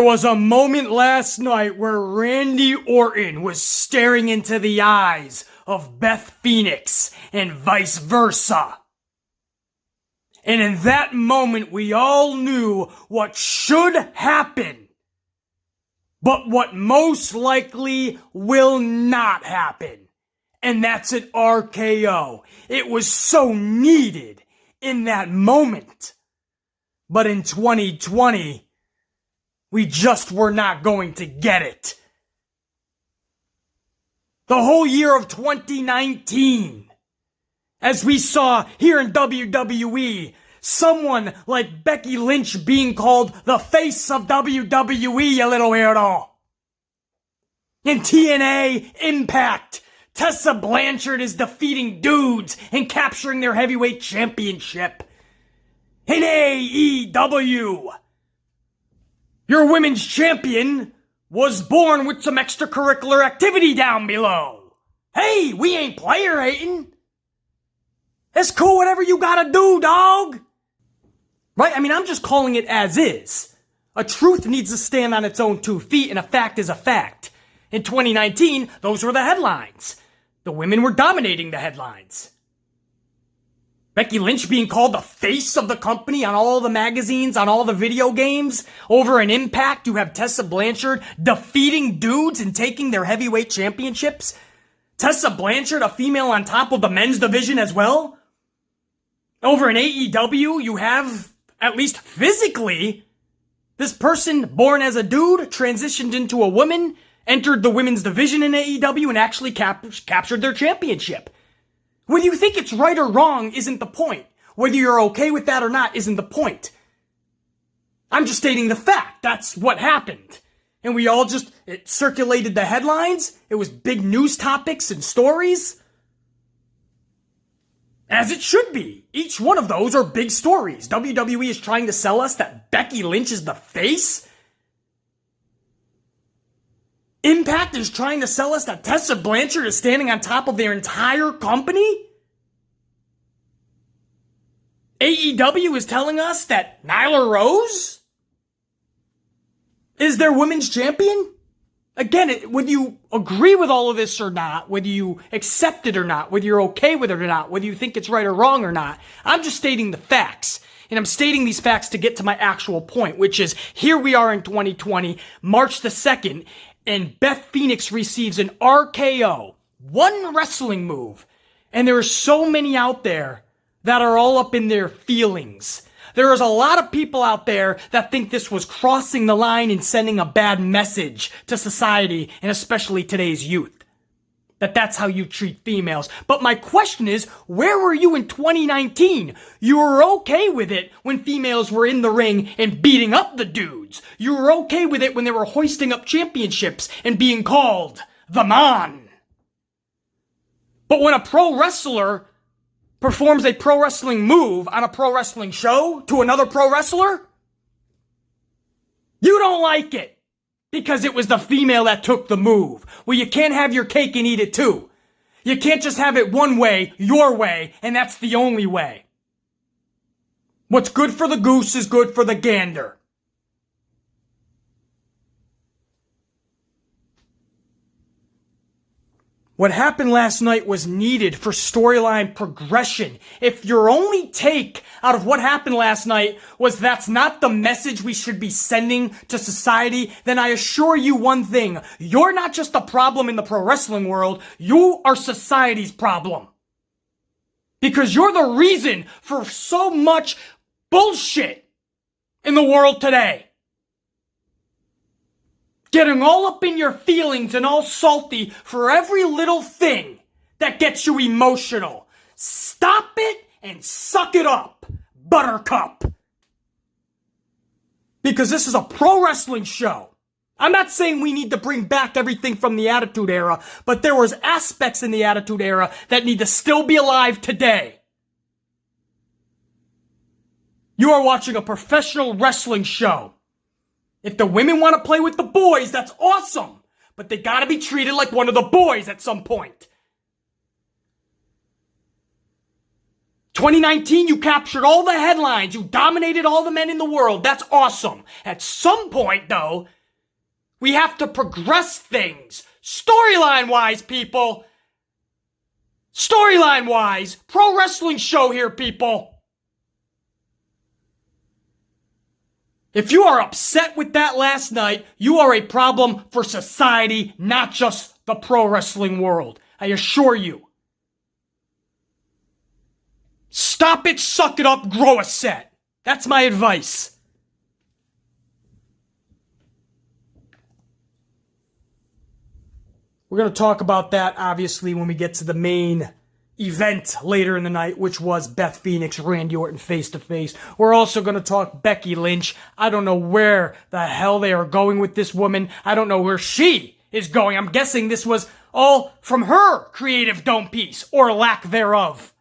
There was a moment last night where Randy Orton was staring into the eyes of Beth Phoenix and vice versa. And in that moment, we all knew what should happen, but what most likely will not happen. And that's an RKO. It was so needed in that moment. But in 2020, we just were not going to get it. The whole year of 2019, as we saw here in WWE, someone like Becky Lynch being called the face of WWE, you little weirdo. In TNA, Impact, Tessa Blanchard is defeating dudes and capturing their heavyweight championship. In AEW, your women's champion was born with some extracurricular activity down below. Hey, we ain't player hating. It's cool, whatever you gotta do, dog. Right? I mean, I'm just calling it as is. A truth needs to stand on its own 2 feet, and a fact is a fact. In 2019, those were the headlines. The women were dominating the headlines. Becky Lynch being called the face of the company on all the magazines, on all the video games. Over in Impact, you have Tessa Blanchard defeating dudes and taking their heavyweight championships. Tessa Blanchard, a female on top of the men's division as well. Over in AEW, you have, at least physically, this person born as a dude, transitioned into a woman, entered the women's division in AEW, and actually captured their championship. Whether you think it's right or wrong isn't the point. Whether you're okay with that or not isn't the point. I'm just stating the fact. That's what happened. And we all it circulated the headlines. It was big news topics and stories. As it should be. Each one of those are big stories. WWE is trying to sell us that Becky Lynch is the face. Impact is trying to sell us that Tessa Blanchard is standing on top of their entire company? AEW is telling us that Nyla Rose is their women's champion? Again, whether you agree with all of this or not, whether you accept it or not, whether you're okay with it or not, whether you think it's right or wrong or not, I'm just stating the facts. And I'm stating these facts to get to my actual point, which is here we are in 2020, March the 2nd, and Beth Phoenix receives an RKO, one wrestling move. And there are so many out there that are all up in their feelings. There is a lot of people out there that think this was crossing the line and sending a bad message to society, and especially today's youth. That's how you treat females. But my question is, where were you in 2019? You were okay with it when females were in the ring and beating up the dudes. You were okay with it when they were hoisting up championships and being called the man. But when a pro wrestler performs a pro wrestling move on a pro wrestling show to another pro wrestler, you don't like it. Because it was the female that took the move. Well, you can't have your cake and eat it too. You can't just have it one way, your way, and that's the only way. What's good for the goose is good for the gander. What happened last night was needed for storyline progression. If your only take out of what happened last night was that's not the message we should be sending to society, then I assure you one thing. You're not just a problem in the pro wrestling world. You are society's problem. Because you're the reason for so much bullshit in the world today. Getting all up in your feelings and all salty for every little thing that gets you emotional. Stop it and suck it up, Buttercup. Because this is a pro wrestling show. I'm not saying we need to bring back everything from the Attitude Era, but there was aspects in the Attitude Era that need to still be alive today. You are watching a professional wrestling show. If the women want to play with the boys, that's awesome. But they gotta be treated like one of the boys at some point. 2019, you captured all the headlines. You dominated all the men in the world. That's awesome. At some point, though, we have to progress things. Storyline-wise, people. Storyline-wise. Pro wrestling show here, people. If you are upset with that last night, you are a problem for society, not just the pro wrestling world. I assure you. Stop it, suck it up, grow a set. That's my advice. We're going to talk about that, obviously, when we get to the main event later in the night, which was Beth Phoenix, Randy Orton face-to-face. We're also going to talk Becky Lynch. I don't know where the hell they are going with this woman. I don't know where she is going. I'm guessing this was all from her creative dome piece, or lack thereof.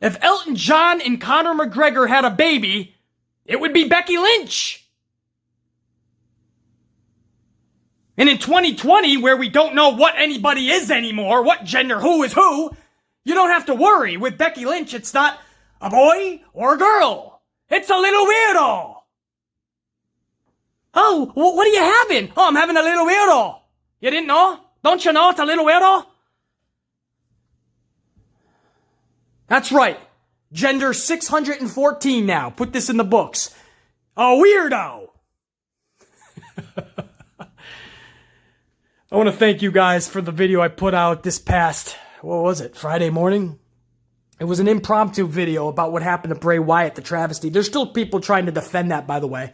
If Elton John and Conor McGregor had a baby, it would be Becky Lynch. And in 2020, where we don't know what anybody is anymore, what gender, who is who, you don't have to worry. With Becky Lynch, it's not a boy or a girl. It's a little weirdo. Oh, what are you having? Oh, I'm having a little weirdo. You didn't know? Don't you know it's a little weirdo? That's right. Gender 614 now. Put this in the books. A weirdo. I want to thank you guys for the video I put out this past, what was it, Friday morning? It was an impromptu video about what happened to Bray Wyatt, the travesty. There's still people trying to defend that, by the way.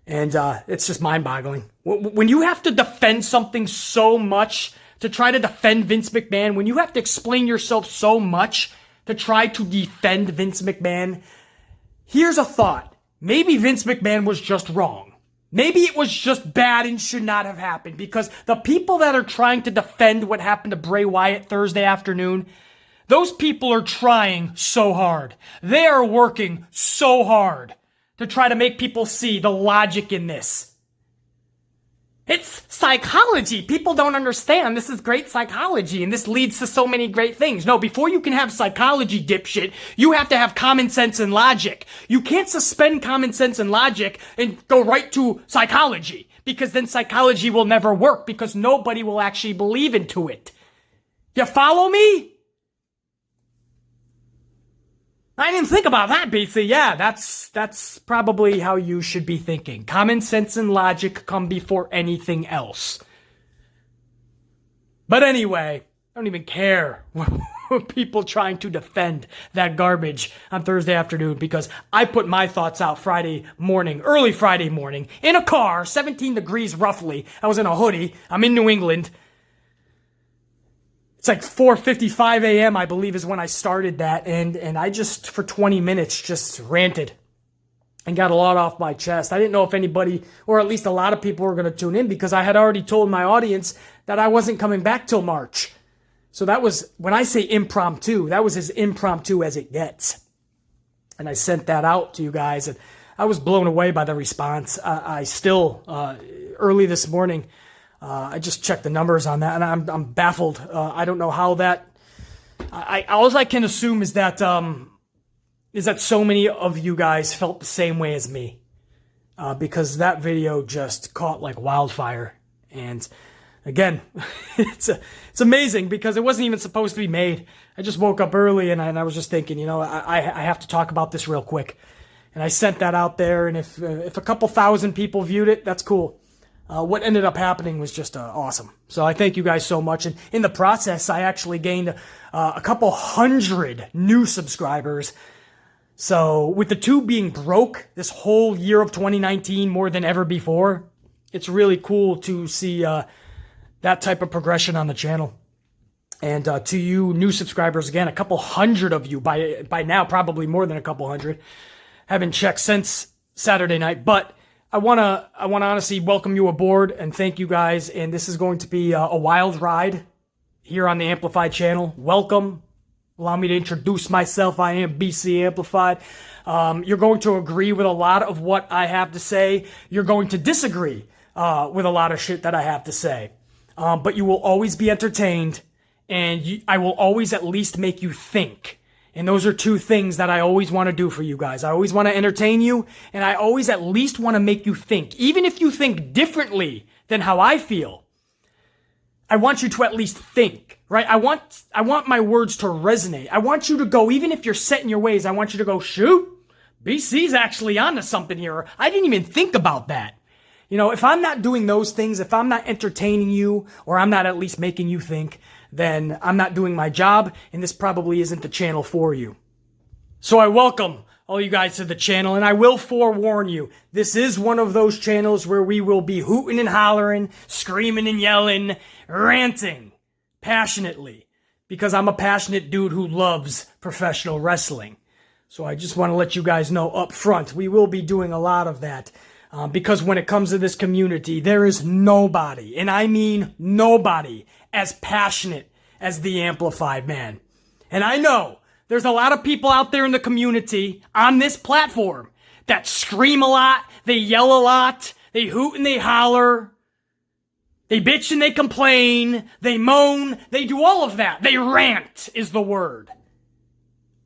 And it's just mind-boggling. When you have to defend something so much to try to defend Vince McMahon, when you have to explain yourself so much to try to defend Vince McMahon, here's a thought. Maybe Vince McMahon was just wrong. Maybe it was just bad and should not have happened, because the people that are trying to defend what happened to Bray Wyatt Thursday afternoon, those people are trying so hard. They are working so hard to try to make people see the logic in this. It's psychology. People don't understand. This is great psychology, and this leads to so many great things. No, before you can have psychology, dipshit, you have to have common sense and logic. You can't suspend common sense and logic and go right to psychology, because then psychology will never work, because nobody will actually believe into it. You follow me? I didn't think about that, BC. Yeah, that's probably how you should be thinking. Common sense and logic come before anything else. But anyway, I don't even care what people trying to defend that garbage on Thursday afternoon, because I put my thoughts out Friday morning, early Friday morning, in a car, 17 degrees roughly. I was in a hoodie. I'm in New England. It's like 4:55 a.m., I believe, is when I started that, and I just, for 20 minutes, just ranted and got a lot off my chest. I didn't know if anybody, or at least a lot of people, were going to tune in, because I had already told my audience that I wasn't coming back till March. So that was, when I say impromptu, that was as impromptu as it gets. And I sent that out to you guys, and I was blown away by the response. I still, early this morning, I just checked the numbers on that, and I'm baffled. I don't know how that. All I can assume is that so many of you guys felt the same way as me, because that video just caught like wildfire. And again, it's amazing, because it wasn't even supposed to be made. I just woke up early, and I was just thinking, I have to talk about this real quick, and I sent that out there. And if a couple thousand people viewed it, that's cool. What ended up happening was just awesome. So I thank you guys so much. And in the process, I actually gained a couple hundred new subscribers. So with the tube being broke this whole year of 2019 more than ever before, it's really cool to see that type of progression on the channel. And to you new subscribers, again, a couple hundred of you, by now probably more than a couple hundred, haven't checked since Saturday night, but I want to honestly welcome you aboard and thank you guys. And this is going to be a wild ride here on the Amplified channel. Welcome. Allow me to introduce myself. I am BC Amplified. You're going to agree with a lot of what I have to say. You're going to disagree with a lot of shit that I have to say. But you will always be entertained, and I will always at least make you think. And those are two things that I always want to do for you guys. I always want to entertain you, and I always at least want to make you think. Even if you think differently than how I feel, I want you to at least think, right? I want my words to resonate. I want you to go, even if you're set in your ways, I want you to go, shoot, BC's actually onto something here. I didn't even think about that. You know, if I'm not doing those things, if I'm not entertaining you, or I'm not at least making you think, then I'm not doing my job, and this probably isn't the channel for you. So I welcome all you guys to the channel, and I will forewarn you, this is one of those channels where we will be hooting and hollering, screaming and yelling, ranting passionately, because I'm a passionate dude who loves professional wrestling. So I just want to let you guys know up front, we will be doing a lot of that. Because when it comes to this community, there is nobody, and I mean nobody, as passionate as the Amplified Man. And I know there's a lot of people out there in the community on this platform that scream a lot, they yell a lot, they hoot and they holler, they bitch and they complain, they moan, they do all of that. They rant is the word.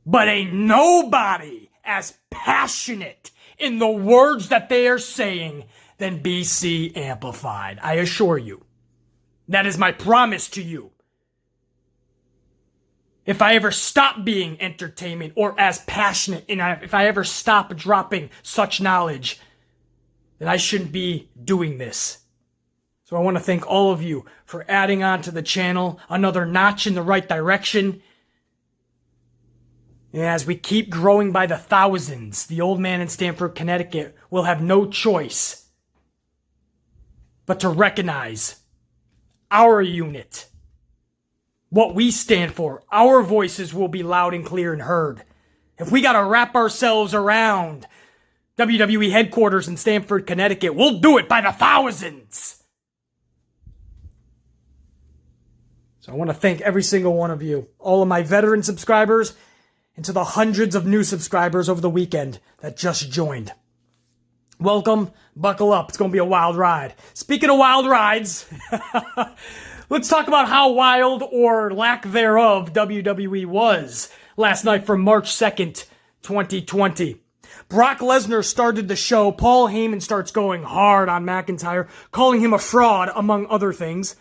But ain't nobody as passionate in the words that they are saying than BC Amplified. I assure you. That is my promise to you. If I ever stop being entertainment or as passionate, and if I ever stop dropping such knowledge, then I shouldn't be doing this. So I want to thank all of you for adding on to the channel, another notch in the right direction. And as we keep growing by the thousands, the old man in Stamford, Connecticut will have no choice but to recognize our unit, what we stand for. Our voices will be loud and clear and heard. If we got to wrap ourselves around WWE headquarters in Stamford, Connecticut, we'll do it by the thousands. So I want to thank every single one of you, all of my veteran subscribers, and to the hundreds of new subscribers over the weekend that just joined. Welcome, buckle up, it's going to be a wild ride. Speaking of wild rides, let's talk about how wild, or lack thereof, WWE was last night from March 2nd, 2020. Brock Lesnar started the show. Paul Heyman starts going hard on McIntyre, calling him a fraud, among other things.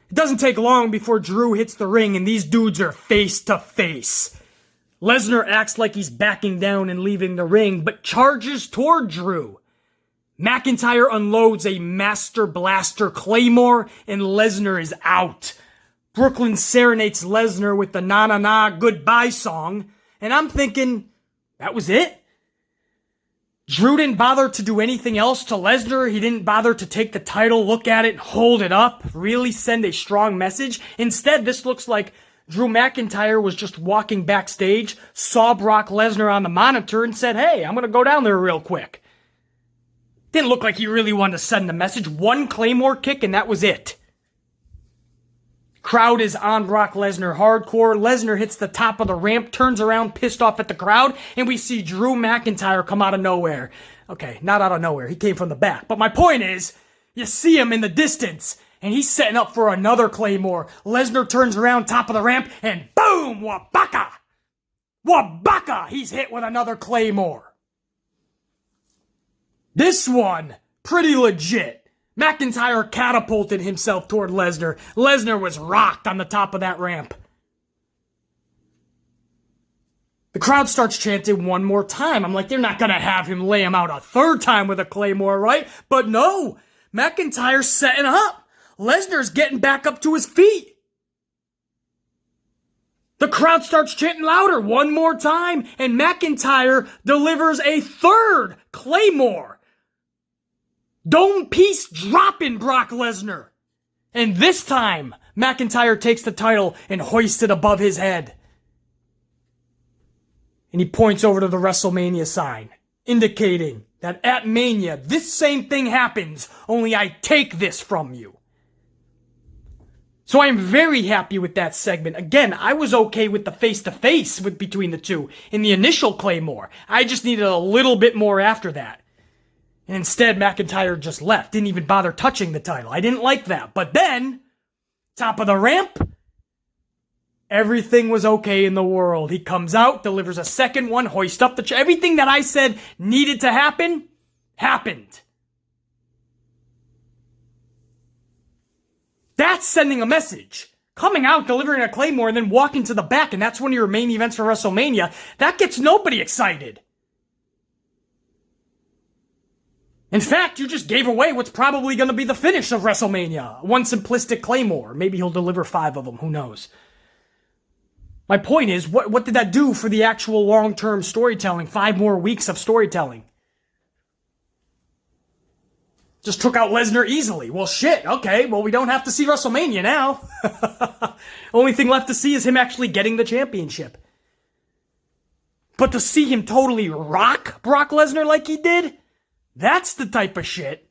It doesn't take long before Drew hits the ring, and these dudes are face to face. Lesnar acts like he's backing down and leaving the ring, but charges toward Drew. McIntyre unloads a Master Blaster Claymore, and Lesnar is out. Brooklyn serenades Lesnar with the Na Na Na goodbye song, and I'm thinking, that was it? Drew didn't bother to do anything else to Lesnar. He didn't bother to take the title, look at it, hold it up, really send a strong message. Instead, this looks like Drew McIntyre was just walking backstage, saw Brock Lesnar on the monitor, and said, hey, I'm going to go down there real quick. Didn't look like he really wanted to send the message. One Claymore kick, and that was it. Crowd is on Brock Lesnar hardcore. Lesnar hits the top of the ramp, turns around, pissed off at the crowd, and we see Drew McIntyre come out of nowhere. Okay, not out of nowhere. He came from the back. But my point is, you see him in the distance, and he's setting up for another Claymore. Lesnar turns around, top of the ramp, and boom! Wabaka! Wabaka! He's hit with another Claymore. This one, pretty legit. McIntyre catapulted himself toward Lesnar. Lesnar was rocked on the top of that ramp. The crowd starts chanting one more time. I'm like, they're not going to have him lay him out a third time with a Claymore, right? But no, McIntyre's setting up. Lesnar's getting back up to his feet. The crowd starts chanting louder one more time, and McIntyre delivers a third Claymore. Dome piece dropping Brock Lesnar. And this time, McIntyre takes the title and hoists it above his head. And he points over to the WrestleMania sign, indicating that at Mania, this same thing happens, only I take this from you. So I'm very happy with that segment. Again, I was okay with the face-to-face between the two in the initial Claymore. I just needed a little bit more after that. And instead, McIntyre just left. Didn't even bother touching the title. I didn't like that. But then, top of the ramp, Everything was okay in the world. He comes out, delivers a second one, hoist up the everything that I said needed to happen, happened. That's sending a message. Coming out, delivering a Claymore, and then walking to the back, and that's one of your main events for WrestleMania. That gets nobody excited. In fact, you just gave away what's probably going to be the finish of WrestleMania. One simplistic Claymore. Maybe he'll deliver 5 of them. Who knows? My point is, what did that do for the actual long-term storytelling? 5 more weeks of storytelling. Just took out Lesnar easily. Well, shit. Okay, well, we don't have to see WrestleMania now. Only thing left to see is him actually getting the championship. But to see him totally rock Brock Lesnar like he did, that's the type of shit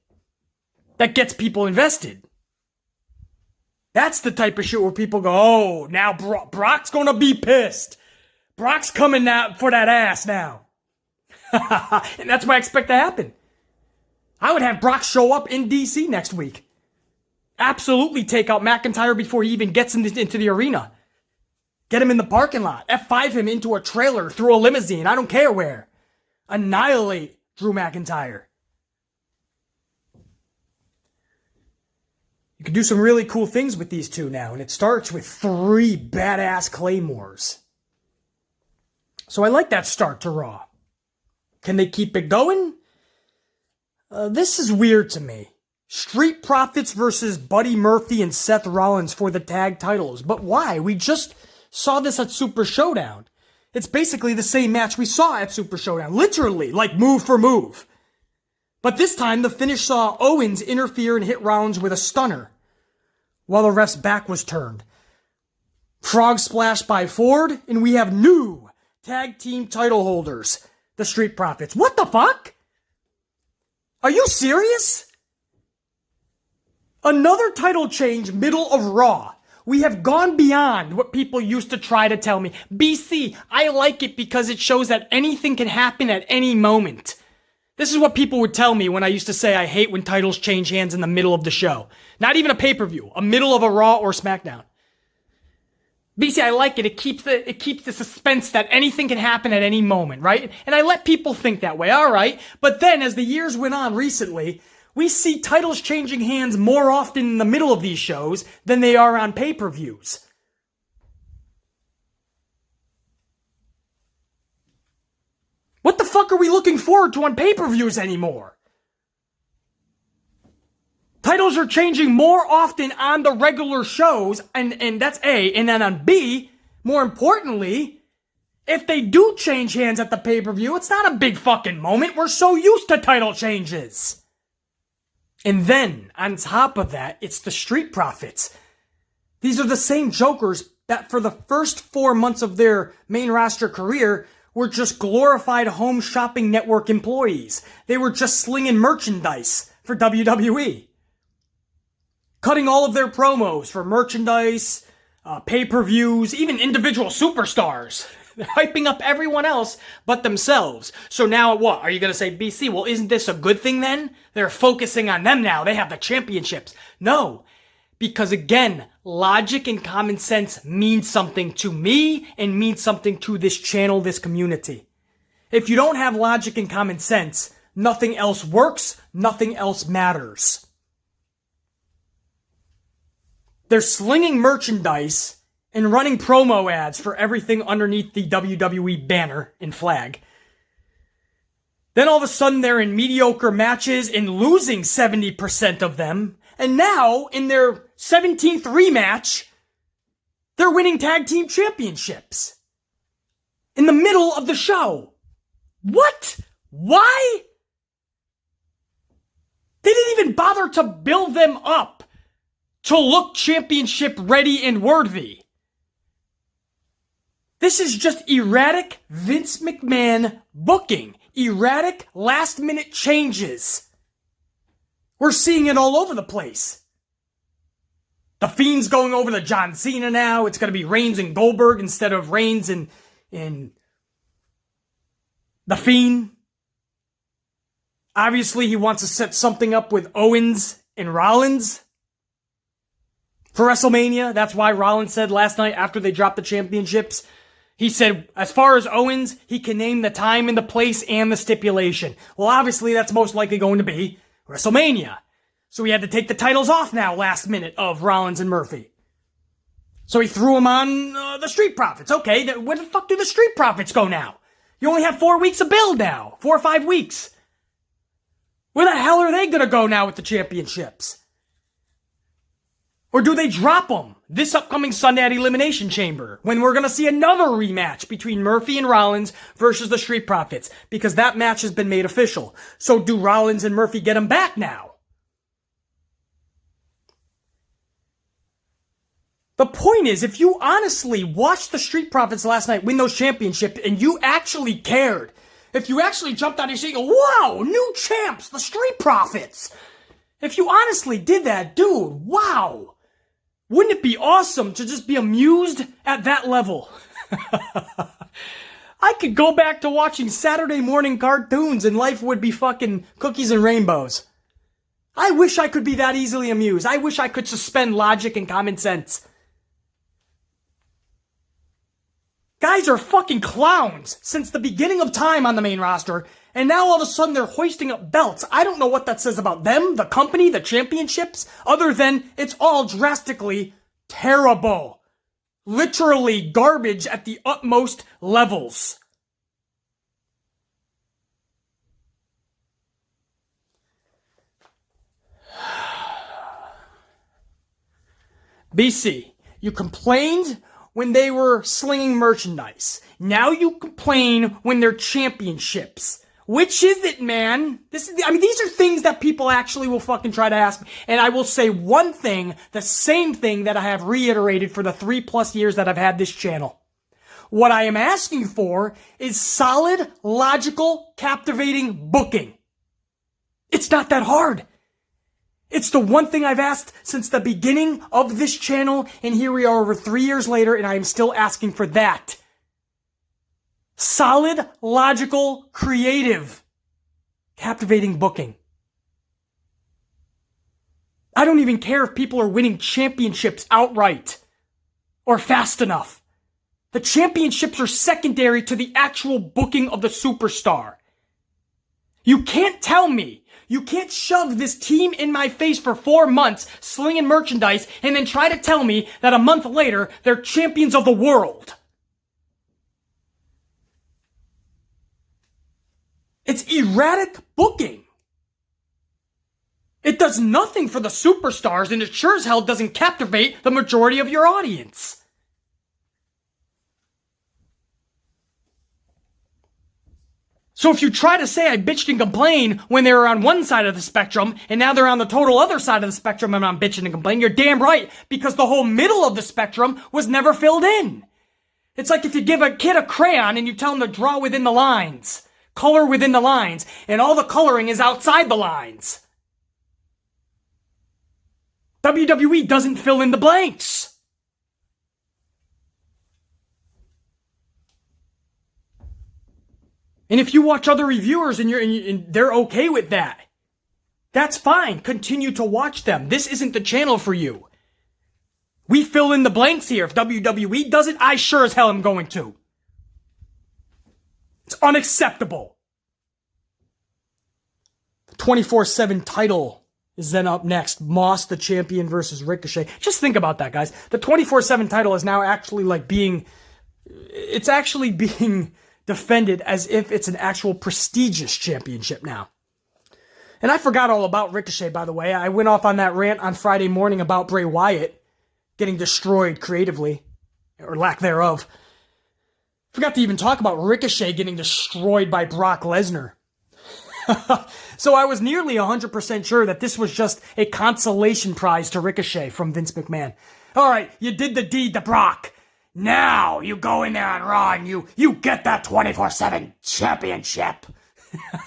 that gets people invested. That's the type of shit where people go, oh, now Brock's gonna be pissed. Brock's coming out for that ass now. And that's what I expect to happen. I would have Brock show up in DC next week. Absolutely take out McIntyre before he even gets into the arena. Get him in the parking lot. F5 him into a trailer through a limousine. I don't care where. Annihilate Drew McIntyre. You can do some really cool things with these two now, and it starts with 3 badass Claymores. So I like that start to Raw. Can they keep it going? This is weird to me. Street Profits versus Buddy Murphy and Seth Rollins for the tag titles. But why? We just saw this at Super Showdown. It's basically the same match we saw at Super Showdown. Literally, like move for move. But this time, the finish saw Owens interfere and hit Rollins with a stunner, while the ref's back was turned. Frog splash by Ford, and we have new tag team title holders, the Street Profits. What the fuck? Are you serious? Another title change middle of Raw. We have gone beyond what people used to try to tell me. BC, I like it because it shows that anything can happen at any moment. This is what people would tell me when I used to say I hate when titles change hands in the middle of the show. Not even a pay-per-view, a middle of a Raw or SmackDown. BC, I like it. It keeps the suspense that anything can happen at any moment, right? And I let people think that way, all right. But then as the years went on recently, we see titles changing hands more often in the middle of these shows than they are on pay-per-views. What the fuck are we looking forward to on pay-per-views anymore? Titles are changing more often on the regular shows, and that's A. And then on B, more importantly, if they do change hands at the pay-per-view, it's not a big fucking moment. We're so used to title changes. And then, on top of that, it's the Street Profits. These are the same jokers that for the first 4 months of their main roster career were just glorified Home Shopping Network employees. They were just slinging merchandise for WWE. Cutting all of their promos for merchandise, pay-per-views, even individual superstars. They're hyping up everyone else but themselves. So now what? Are you going to say, BC, well, isn't this a good thing then? They're focusing on them now. They have the championships. No, because again, logic and common sense mean something to me and mean something to this channel, this community. If you don't have logic and common sense, nothing else works, nothing else matters. They're slinging merchandise and running promo ads for everything underneath the WWE banner and flag. Then all of a sudden they're in mediocre matches and losing 70% of them. And now, in their 17th rematch, they're winning tag team championships. In the middle of the show. What? Why? They didn't even bother to build them up to look championship ready and worthy. This is just erratic Vince McMahon booking. Erratic last-minute changes. We're seeing it all over the place. The Fiend's going over to John Cena now. It's going to be Reigns and Goldberg instead of Reigns and The Fiend. Obviously, he wants to set something up with Owens and Rollins. for WrestleMania. That's why Rollins said last night after they dropped the championships, he said, as far as Owens, he can name the time and the place and the stipulation. Well, obviously, that's most likely going to be WrestleMania. So he had to take the titles off now last minute of Rollins and Murphy. So he threw them on the Street Profits. Okay, where the fuck do the Street Profits go now? You only have 4 weeks of build now. 4 or 5 weeks. Where the hell are they going to go now with the championships? Or do they drop them this upcoming Sunday at Elimination Chamber when we're going to see another rematch between Murphy and Rollins versus the Street Profits? Because that match has been made official. So do Rollins and Murphy get them back now? The point is, if you honestly watched the Street Profits last night win those championships and you actually cared, if you actually jumped out of your seat and go, wow, new champs, the Street Profits. If you honestly did that, dude, wow. Wouldn't it be awesome to just be amused at that level? I could go back to watching Saturday morning cartoons and life would be fucking cookies and rainbows. I wish I could be that easily amused. I wish I could suspend logic and common sense. Guys are fucking clowns since the beginning of time on the main roster, and now all of a sudden they're hoisting up belts. I don't know what that says about them, the company, the championships, other than it's all drastically terrible. Literally garbage at the utmost levels. BC, you complained when they were slinging merchandise. Now you complain when they're championships. Which is it, man? These are things that people actually will fucking try to ask me. And I will say one thing, the same thing that I have reiterated for the 3+ years that I've had this channel. What I am asking for is solid, logical, captivating booking. It's not that hard. It's the one thing I've asked since the beginning of this channel, and here we are over 3 years later, and I am still asking for that. Solid, logical, creative, captivating booking. I don't even care if people are winning championships outright or fast enough. The championships are secondary to the actual booking of the superstar. You can't tell me, you can't shove this team in my face for 4 months slinging merchandise and then try to tell me that a month later they're champions of the world. It's erratic booking. It does nothing for the superstars, and it sure as hell doesn't captivate the majority of your audience. So if you try to say I bitched and complained when they were on one side of the spectrum, and now they're on the total other side of the spectrum and I'm bitching and complaining, you're damn right, because the whole middle of the spectrum was never filled in. It's like if you give a kid a crayon and you tell him to draw within the lines. Color within the lines, and all the coloring is outside the lines. WWE doesn't fill in the blanks. And if you watch other reviewers and they're okay with that, that's fine. Continue to watch them. This isn't the channel for you. We fill in the blanks here. If WWE does it, I sure as hell am going to. It's unacceptable. The 24/7 title is then up next. Moss, the champion, versus Ricochet. Just think about that, guys. The 24/7 title is now actually being defended as if it's an actual prestigious championship now. And I forgot all about Ricochet, by the way. I went off on that rant on Friday morning about Bray Wyatt getting destroyed creatively, or lack thereof. Forgot to even talk about Ricochet getting destroyed by Brock Lesnar. So I was nearly 100% sure that this was just a consolation prize to Ricochet from Vince McMahon. All right, you did the deed to Brock. Now you go in there on Raw and you get that 24/7 championship.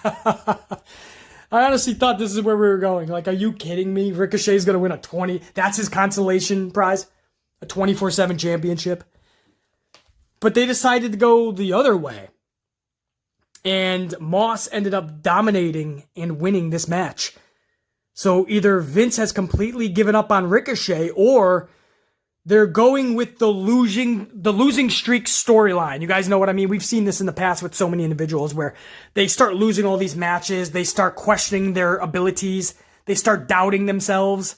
I honestly thought this is where we were going. Are you kidding me? Ricochet's going to win that's his consolation prize? A 24/7 championship? But they decided to go the other way. And Moss ended up dominating and winning this match. So either Vince has completely given up on Ricochet, or they're going with the losing streak storyline. You guys know what I mean? We've seen this in the past with so many individuals where they start losing all these matches, they start questioning their abilities, they start doubting themselves,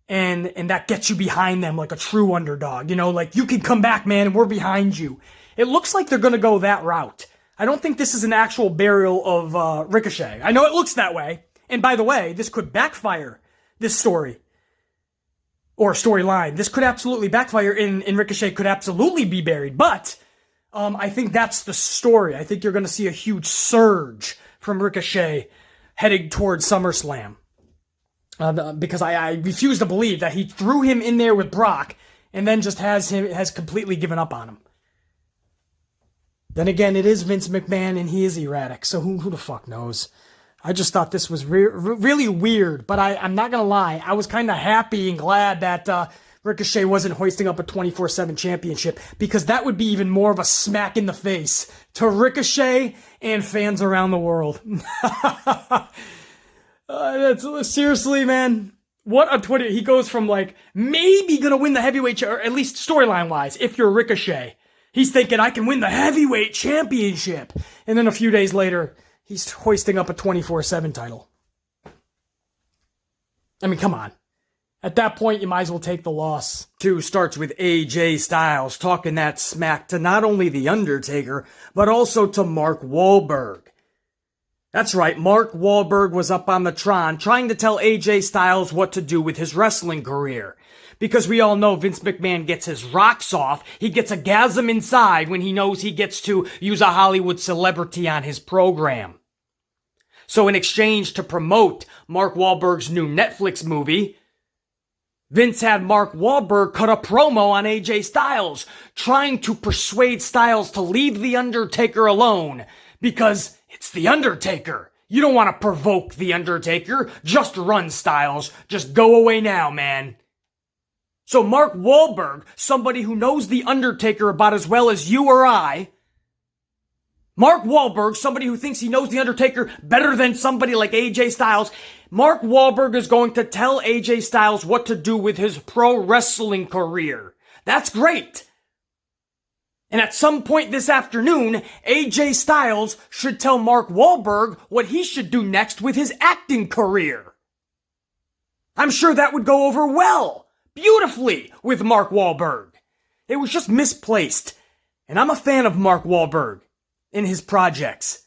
and that gets you behind them like a true underdog. You know, like, you can come back, man, and we're behind you. It looks like they're going to go that route. I don't think this is an actual burial of Ricochet. I know it looks that way. And by the way, this could backfire, this story. Or storyline. This could absolutely backfire, and Ricochet could absolutely be buried. But I think that's the story. I think you're going to see a huge surge from Ricochet heading towards SummerSlam. Because I refuse to believe that he threw him in there with Brock and then just has completely given up on him. Then again, it is Vince McMahon and he is erratic, so who the fuck knows? I just thought this was really weird, but I'm not going to lie. I was kind of happy and glad that Ricochet wasn't hoisting up a 24/7 championship, because that would be even more of a smack in the face to Ricochet and fans around the world. Seriously, man. What a Twitter. He goes from like maybe going to win the heavyweight, or at least storyline-wise, if you're Ricochet. He's thinking, I can win the heavyweight championship. And then a few days later, he's hoisting up a 24/7 title. I mean, come on. At that point, you might as well take the loss. 2 starts with AJ Styles talking that smack to not only The Undertaker, but also to Mark Wahlberg. That's right, Mark Wahlberg was up on the Tron trying to tell AJ Styles what to do with his wrestling career. Because we all know Vince McMahon gets his rocks off, he gets a gasm inside when he knows he gets to use a Hollywood celebrity on his program. So in exchange to promote Mark Wahlberg's new Netflix movie, Vince had Mark Wahlberg cut a promo on AJ Styles, trying to persuade Styles to leave The Undertaker alone, because it's The Undertaker. You don't want to provoke The Undertaker. Just run, Styles. Just go away now, man. So Mark Wahlberg, somebody who knows The Undertaker about as well as you or I, Mark Wahlberg, somebody who thinks he knows The Undertaker better than somebody like AJ Styles, Mark Wahlberg is going to tell AJ Styles what to do with his pro wrestling career. That's great. And at some point this afternoon, AJ Styles should tell Mark Wahlberg what he should do next with his acting career. I'm sure that would go over well. Beautifully with Mark Wahlberg. It was just misplaced. And I'm a fan of Mark Wahlberg in his projects.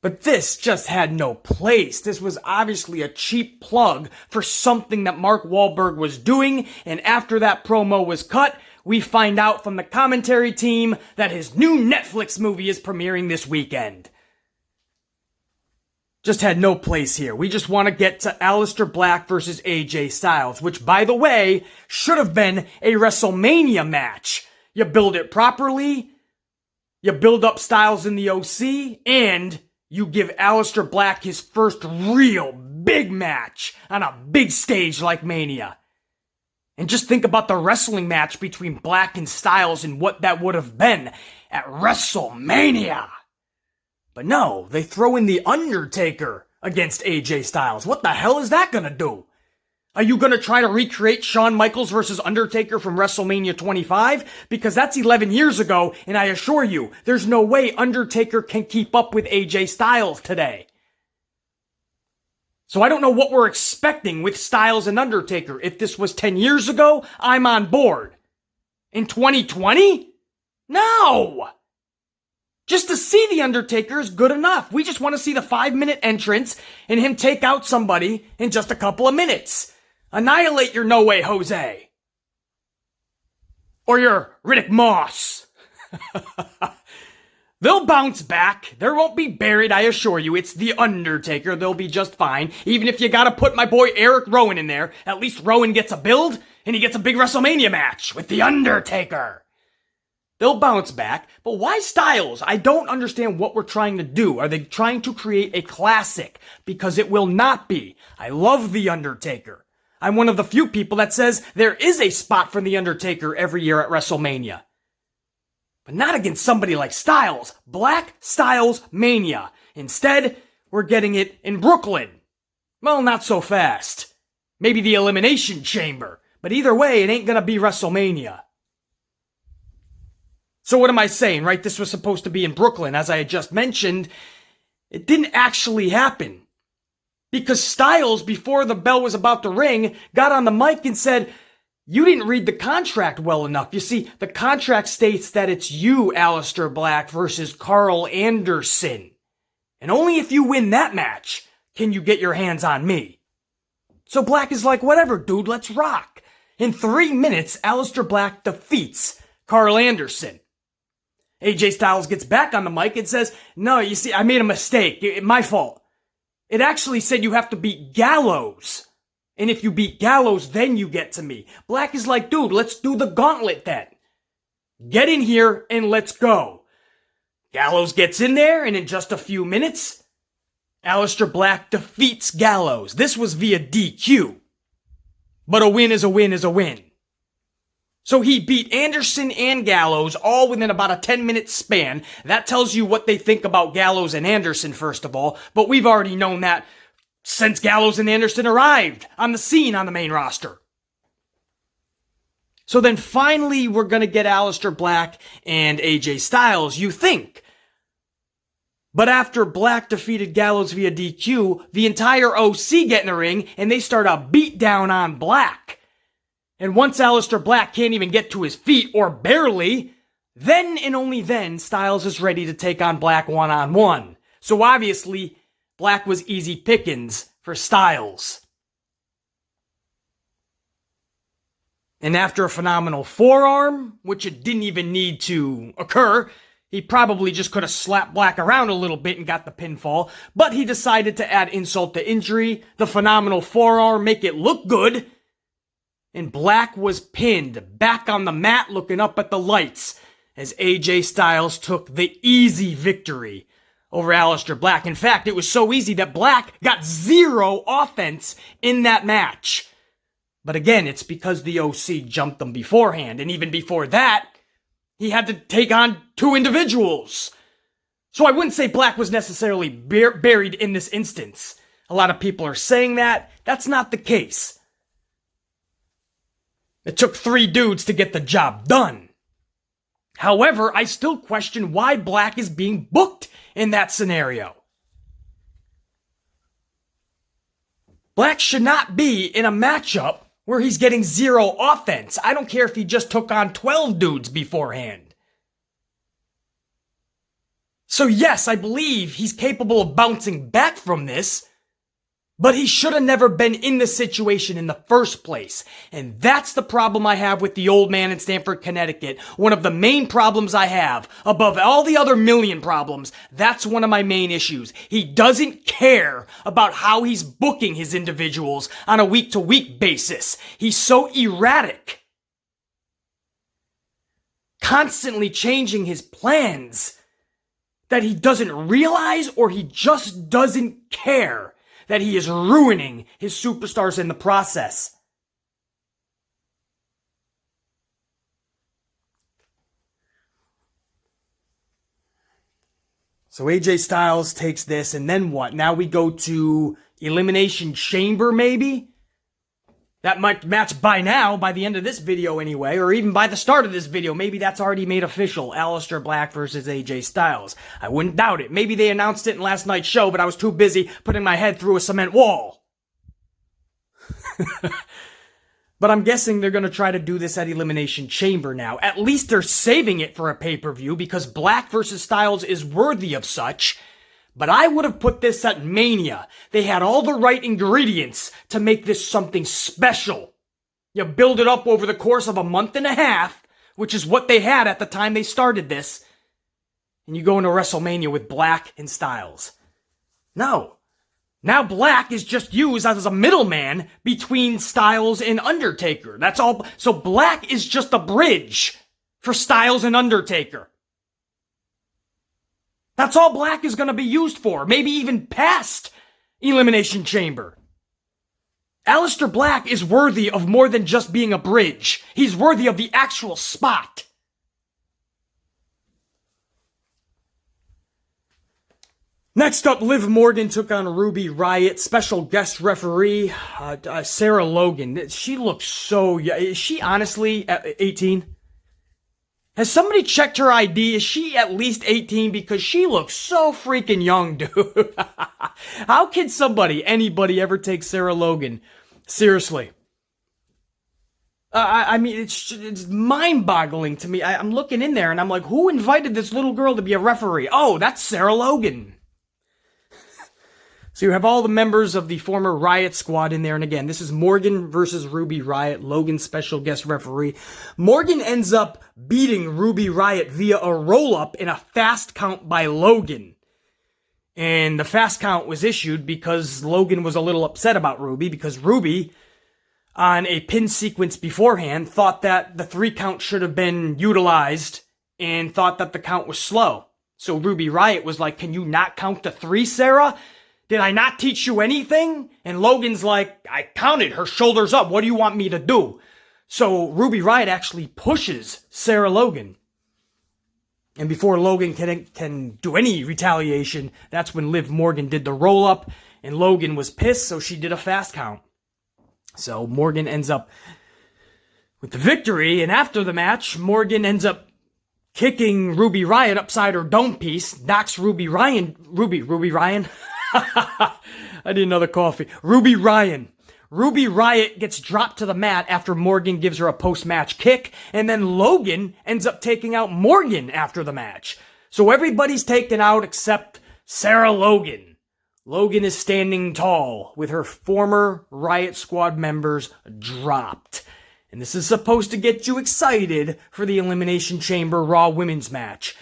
But this just had no place. This was obviously a cheap plug for something that Mark Wahlberg was doing, and after that promo was cut, we find out from the commentary team that his new Netflix movie is premiering this weekend. Just had no place here. We just want to get to Aleister Black versus AJ Styles, which, by the way, should have been a WrestleMania match. You build it properly, you build up Styles in the OC, and you give Aleister Black his first real big match on a big stage like Mania. And just think about the wrestling match between Black and Styles and what that would have been at WrestleMania. But no, they throw in The Undertaker against AJ Styles. What the hell is that gonna do? Are you gonna try to recreate Shawn Michaels versus Undertaker from WrestleMania 25? Because that's 11 years ago, and I assure you, there's no way Undertaker can keep up with AJ Styles today. So I don't know what we're expecting with Styles and Undertaker. If this was 10 years ago, I'm on board. In 2020? No! Just to see The Undertaker is good enough. We just want to see the 5-minute entrance and him take out somebody in just a couple of minutes. Annihilate your No Way Jose. Or your Riddick Moss. They'll bounce back. They won't be buried, I assure you. It's The Undertaker. They'll be just fine. Even if you gotta put my boy Eric Rowan in there, at least Rowan gets a build and he gets a big WrestleMania match with The Undertaker. They'll bounce back, but why Styles? I don't understand what we're trying to do. Are they trying to create a classic? Because it will not be. I love The Undertaker. I'm one of the few people that says there is a spot for The Undertaker every year at WrestleMania. But not against somebody like Styles. Black Styles Mania. Instead, we're getting it in Brooklyn. Well, not so fast. Maybe the Elimination Chamber. But either way, it ain't gonna be WrestleMania. So what am I saying, right? This was supposed to be in Brooklyn, as I had just mentioned. It didn't actually happen. Because Styles, before the bell was about to ring, got on the mic and said, "You didn't read the contract well enough. You see, the contract states that it's you, Aleister Black, versus Carl Anderson. And only if you win that match can you get your hands on me." So Black is like, "Whatever, dude, let's rock." In 3 minutes, Aleister Black defeats Carl Anderson. AJ Styles gets back on the mic and says, "No, you see, I made a mistake. My fault. It actually said you have to beat Gallows. And if you beat Gallows, then you get to me." Black is like, "Dude, let's do the gauntlet then. Get in here and let's go." Gallows gets in there, and in just a few minutes, Aleister Black defeats Gallows. This was via DQ. But a win is a win is a win. So he beat Anderson and Gallows all within about a 10-minute span. That tells you what they think about Gallows and Anderson, first of all. But we've already known that since Gallows and Anderson arrived on the scene on the main roster. So then finally we're going to get Aleister Black and AJ Styles, you think. But after Black defeated Gallows via DQ, the entire OC get in the ring and they start a beatdown on Black. And once Aleister Black can't even get to his feet, or barely, then and only then Styles is ready to take on Black one-on-one. So obviously, Black was easy pickings for Styles. And after a phenomenal forearm, which it didn't even need to occur, he probably just could have slapped Black around a little bit and got the pinfall, but he decided to add insult to injury, the phenomenal forearm, make it look good, and Black was pinned back on the mat looking up at the lights as AJ Styles took the easy victory over Aleister Black. In fact, it was so easy that Black got 0 offense in that match. But again, it's because the OC jumped them beforehand, and even before that, he had to take on 2 individuals. So I wouldn't say Black was necessarily buried in this instance. A lot of people are saying that. That's not the case. It took 3 dudes to get the job done. However, I still question why Black is being booked in that scenario. Black should not be in a matchup where he's getting 0 offense. I don't care if he just took on 12 dudes beforehand. So yes, I believe he's capable of bouncing back from this, but he should have never been in this situation in the first place. And that's the problem I have with the old man in Stamford, Connecticut. One of the main problems I have, above all the other million problems, that's one of my main issues. He doesn't care about how he's booking his individuals on a week-to-week basis. He's so erratic. Constantly changing his plans that he doesn't realize, or he just doesn't care that he is ruining his superstars in the process. So AJ Styles takes this, and then what? Now we go to Elimination Chamber, maybe? That might match by now, by the end of this video anyway, or even by the start of this video. Maybe that's already made official. Aleister Black versus AJ Styles. I wouldn't doubt it. Maybe they announced it in last night's show, but I was too busy putting my head through a cement wall. But I'm guessing they're going to try to do this at Elimination Chamber now. At least they're saving it for a pay-per-view, because Black versus Styles is worthy of such. But I would have put this at Mania. They had all the right ingredients to make this something special. You build it up over the course of a month and a half, which is what they had at the time they started this, and you go into WrestleMania with Black and Styles. No. Now Black is just used as a middleman between Styles and Undertaker. That's all. So Black is just a bridge for Styles and Undertaker. That's all Black is going to be used for, maybe even past Elimination Chamber. Aleister Black is worthy of more than just being a bridge. He's worthy of the actual spot. Next up, Liv Morgan took on Ruby Riott. Special guest referee, Sarah Logan. She looks so young. Is she honestly 18? Has somebody checked her ID? Is she at least 18? Because she looks so freaking young, dude. How can anybody ever take Sarah Logan seriously? I mean, it's mind-boggling to me. I'm looking in there and I'm like, who invited this little girl to be a referee? Oh, that's Sarah Logan. So you have all the members of the former Riot Squad in there. And again, this is Morgan versus Ruby Riott. Logan, special guest referee. Morgan ends up beating Ruby Riott via a roll-up in a fast count by Logan. And the fast count was issued because Logan was a little upset about Ruby, because Ruby, on a pin sequence beforehand, thought that the 3 count should have been utilized and thought that the count was slow. So Ruby Riott was like, can you not count to 3, Sarah? Did I not teach you anything? And Logan's like, I counted her shoulders up. What do you want me to do? So Ruby Riott actually pushes Sarah Logan. And before Logan can do any retaliation, that's when Liv Morgan did the roll-up. And Logan was pissed, so she did a fast count. So Morgan ends up with the victory. And after the match, Morgan ends up kicking Ruby Riott upside her dome piece, knocks Ruby Ryan. I need another coffee. Ruby Riott gets dropped to the mat after Morgan gives her a post-match kick, and then Logan ends up taking out Morgan after the match. So everybody's taken out except Sarah Logan. Logan is standing tall with her former Riot Squad members dropped. And this is supposed to get you excited for the Elimination Chamber Raw Women's match,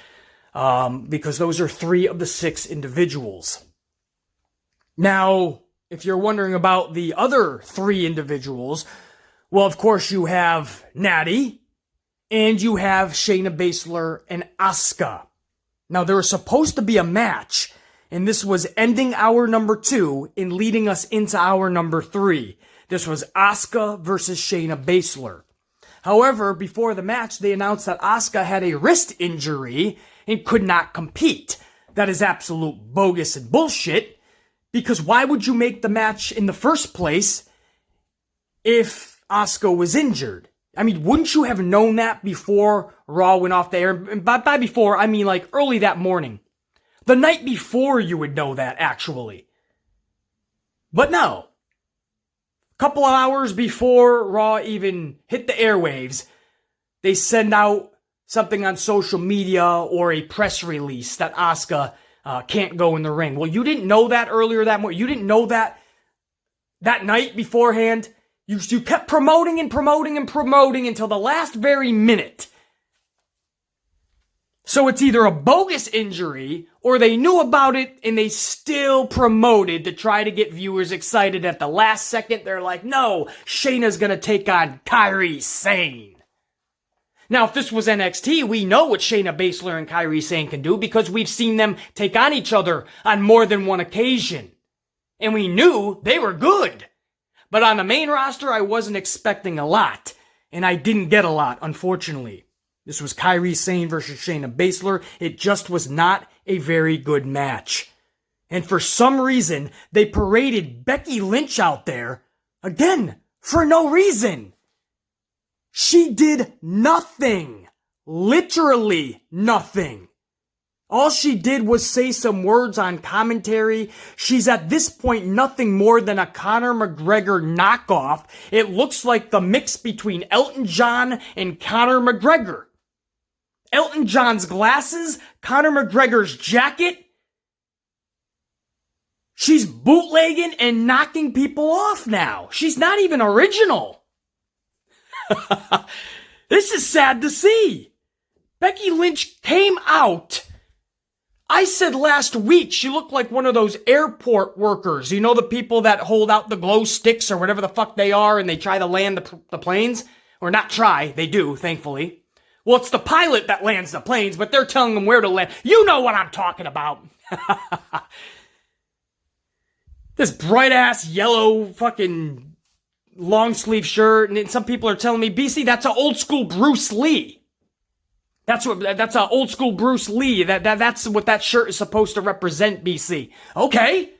because those are 3 of the 6 individuals. Now, if you're wondering about the other 3 individuals, well, of course, you have Natty, and you have Shayna Baszler and Asuka. Now, there was supposed to be a match, and this was ending hour number 2 and leading us into hour number 3. This was Asuka versus Shayna Baszler. However, before the match, they announced that Asuka had a wrist injury and could not compete. That is absolute bogus and bullshit. Because why would you make the match in the first place if Asuka was injured? I mean, wouldn't you have known that before Raw went off the air? And by before, I mean like early that morning. The night before you would know that, actually. But no. A couple of hours before Raw even hit the airwaves, they send out something on social media or a press release that Asuka can't go in the ring. Well, you didn't know that earlier that morning. You didn't know that night beforehand. You kept promoting and promoting and promoting until the last very minute. So it's either a bogus injury or they knew about it and they still promoted to try to get viewers excited at the last second. They're like, no, Shayna's going to take on Kairi Sane. Now, if this was NXT, we know what Shayna Baszler and Kairi Sane can do because we've seen them take on each other on more than one occasion. And we knew they were good. But on the main roster, I wasn't expecting a lot. And I didn't get a lot, unfortunately. This was Kairi Sane versus Shayna Baszler. It just was not a very good match. And for some reason, they paraded Becky Lynch out there, again, for no reason. She did nothing. Literally nothing. All she did was say some words on commentary. She's at this point nothing more than a Conor McGregor knockoff. It looks like the mix between Elton John and Conor McGregor. Elton John's glasses, Conor McGregor's jacket. She's bootlegging and knocking people off now. She's not even original. This is sad to see. Becky Lynch came out. I said last week she looked like one of those airport workers. You know, the people that hold out the glow sticks or whatever the fuck they are and they try to land the planes? Or not try, they do, thankfully. Well, it's the pilot that lands the planes, but they're telling them where to land. You know what I'm talking about. This bright-ass yellow fucking long sleeve shirt, and then some people are telling me, BC, that's an old school Bruce Lee. That's old school Bruce Lee. That's what that shirt is supposed to represent, BC. Okay.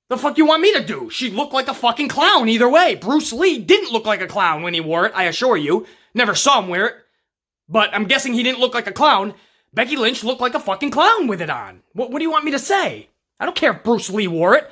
The fuck you want me to do? She looked like a fucking clown either way. Bruce Lee didn't look like a clown when he wore it, I assure you. Never saw him wear it. But I'm guessing he didn't look like a clown. Becky Lynch looked like a fucking clown with it on. What do you want me to say? I don't care if Bruce Lee wore it.